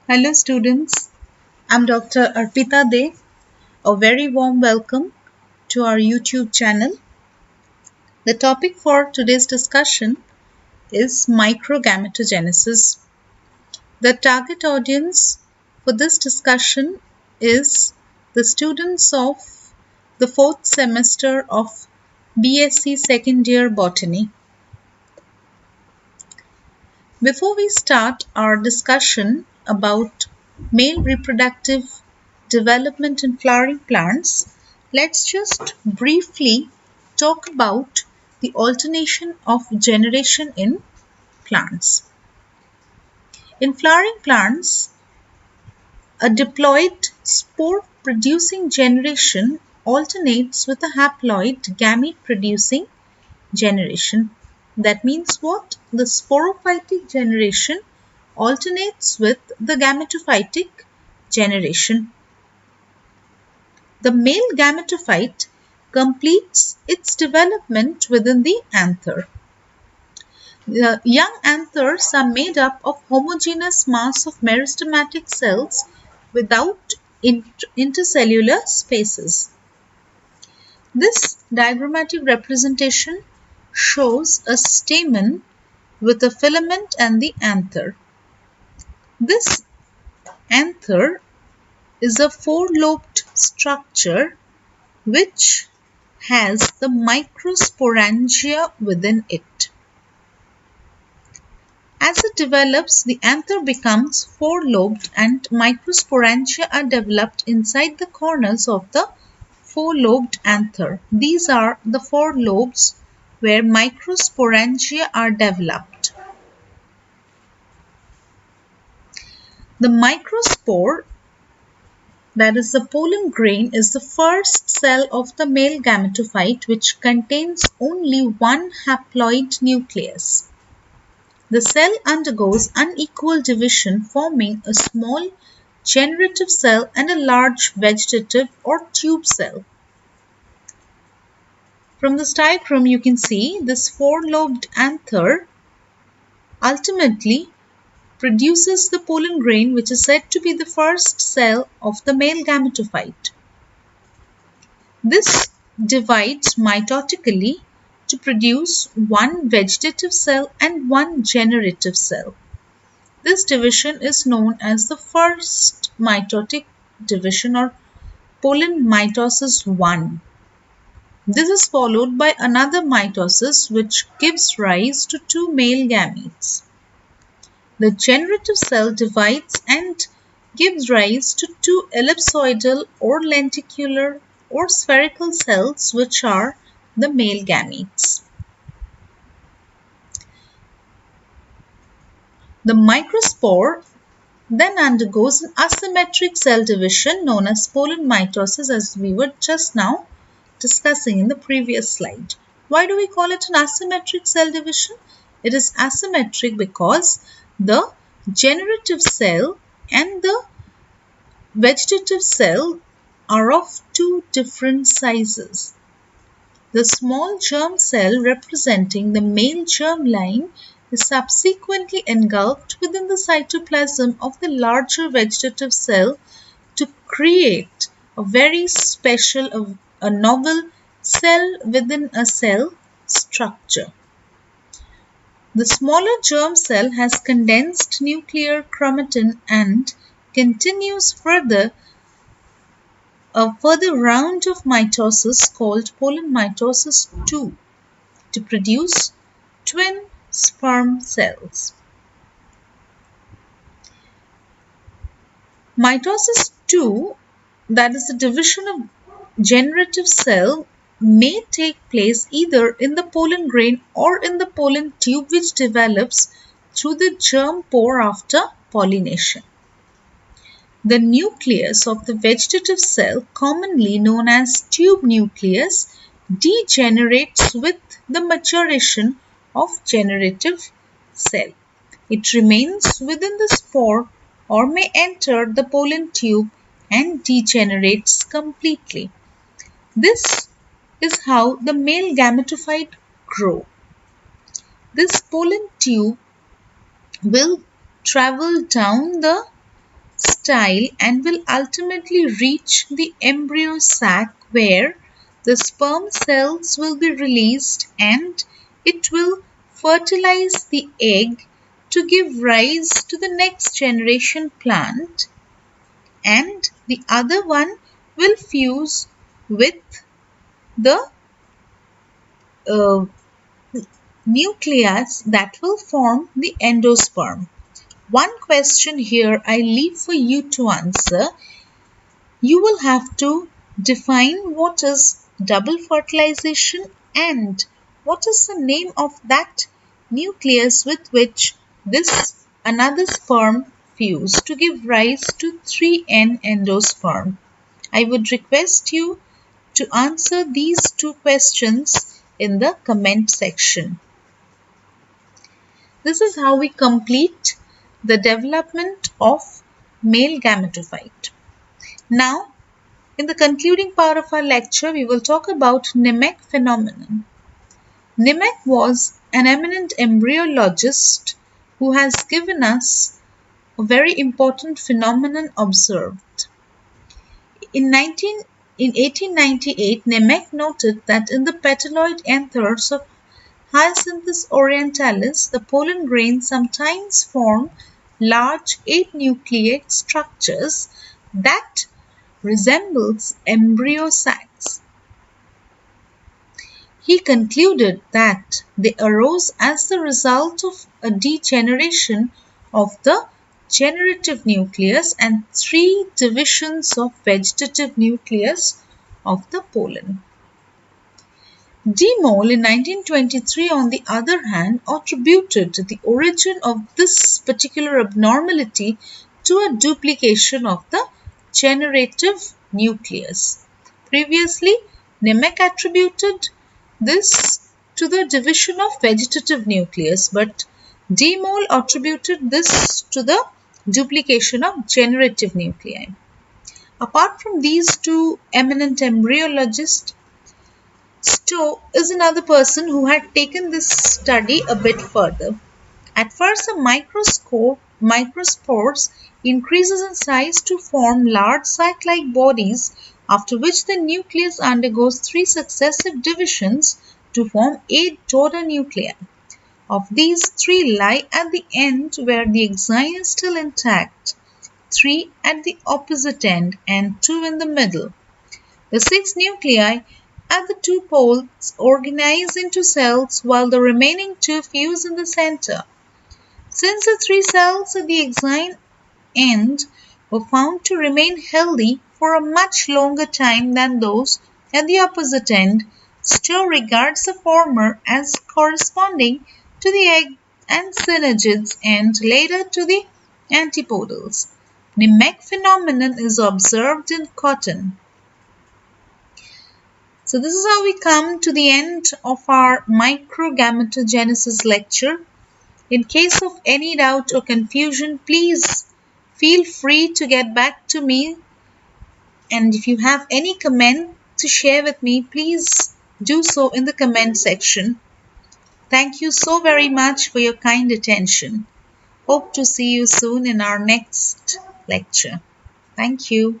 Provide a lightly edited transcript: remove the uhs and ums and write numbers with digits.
Hello students, I'm Dr. Arpita De. A very warm welcome to our YouTube channel. The topic for today's discussion is microgametogenesis. The target audience for this discussion is the students of the 4th semester of BSc second year botany. Before we start our discussion about male reproductive development in flowering plants, let's just briefly talk about the alternation of generation in plants. In flowering plants, a diploid spore-producing generation alternates with a haploid gamete-producing generation. That means what? The sporophytic generation alternates with the gametophytic generation. The male gametophyte completes its development within the anther. The young anthers are made up of homogeneous mass of meristematic cells without intercellular spaces. This diagrammatic representation shows a stamen with a filament and the anther. This anther is a four-lobed structure which has the microsporangia within it. As it develops, the anther becomes four-lobed and microsporangia are developed inside the corners of the four-lobed anther. These are the four lobes where microsporangia are developed. The microspore, that is the pollen grain, is the first cell of the male gametophyte which contains only one haploid nucleus. The cell undergoes unequal division, forming a small generative cell and a large vegetative or tube cell. From this diagram, you can see this four-lobed anther ultimately produces the pollen grain, which is said to be the first cell of the male gametophyte. This divides mitotically to produce one vegetative cell and one generative cell. This division is known as the first mitotic division or pollen mitosis 1. This is followed by another mitosis which gives rise to two male gametes. The generative cell divides and gives rise to two ellipsoidal or lenticular or spherical cells which are the male gametes. The microspore then undergoes an asymmetric cell division known as pollen mitosis, as we were just now discussing in the previous slide. Why do we call it an asymmetric cell division? It is asymmetric because the generative cell and the vegetative cell are of two different sizes. The small germ cell representing the male germline is subsequently engulfed within the cytoplasm of the larger vegetative cell to create a very special, a novel cell within a cell structure. The smaller germ cell has condensed nuclear chromatin and continues further a further round of mitosis called pollen mitosis 2 to produce twin sperm cells. Mitosis 2, that is the division of generative cell, may take place either in the pollen grain or in the pollen tube which develops through the germ pore after pollination. The nucleus of the vegetative cell, commonly known as tube nucleus, degenerates with the maturation of generative cell. It remains within the spore or may enter the pollen tube and degenerates completely. This is how the male gametophyte grow. This pollen tube will travel down the style and will ultimately reach the embryo sac where the sperm cells will be released and it will fertilize the egg to give rise to the next generation plant, and the other one will fuse with the uh, nucleus that will form the endosperm. One question here I leave for you to answer. You will have to define what is double fertilization and what is the name of that nucleus with which this another sperm fuse to give rise to 3N endosperm. I would request you to answer these two questions in the comment section. This is how we complete the development of male gametophyte. Now, in the concluding part of our lecture, we will talk about Nemec phenomenon. Nemec was an eminent embryologist who has given us a very important phenomenon observed. In 1898, Nemec noted that in the petaloid anthers of Hyacinthus orientalis, the pollen grains sometimes form large 8-nucleate structures that resembles embryo sacs. He concluded that they arose as the result of a degeneration of the generative nucleus and 3 divisions of vegetative nucleus of the pollen. De Mol in 1923, on the other hand, attributed the origin of this particular abnormality to a duplication of the generative nucleus. Previously, Nemec attributed this to the division of vegetative nucleus, but De Mol attributed this to the duplication of generative nuclei. Apart from these two eminent embryologists, Stowe is another person who had taken this study a bit further. At first, the microspores increases in size to form large sac-like bodies, after which the nucleus undergoes 3 successive divisions to form 8 daughter nuclei. Of these, 3 lie at the end where the exine is still intact, 3 at the opposite end, and 2 in the middle. The 6 nuclei at the 2 poles organize into cells while the remaining 2 fuse in the center. Since the 3 cells at the exine end were found to remain healthy for a much longer time than those at the opposite end, Stowe regards the former as corresponding to the egg and synergids and later to the antipodals. Nemec phenomenon is observed in cotton. So this is how we come to the end of our microgametogenesis lecture. In case of any doubt or confusion, please feel free to get back to me. And if you have any comment to share with me, please do so in the comment section. Thank you so very much for your kind attention. Hope to see you soon in our next lecture. Thank you.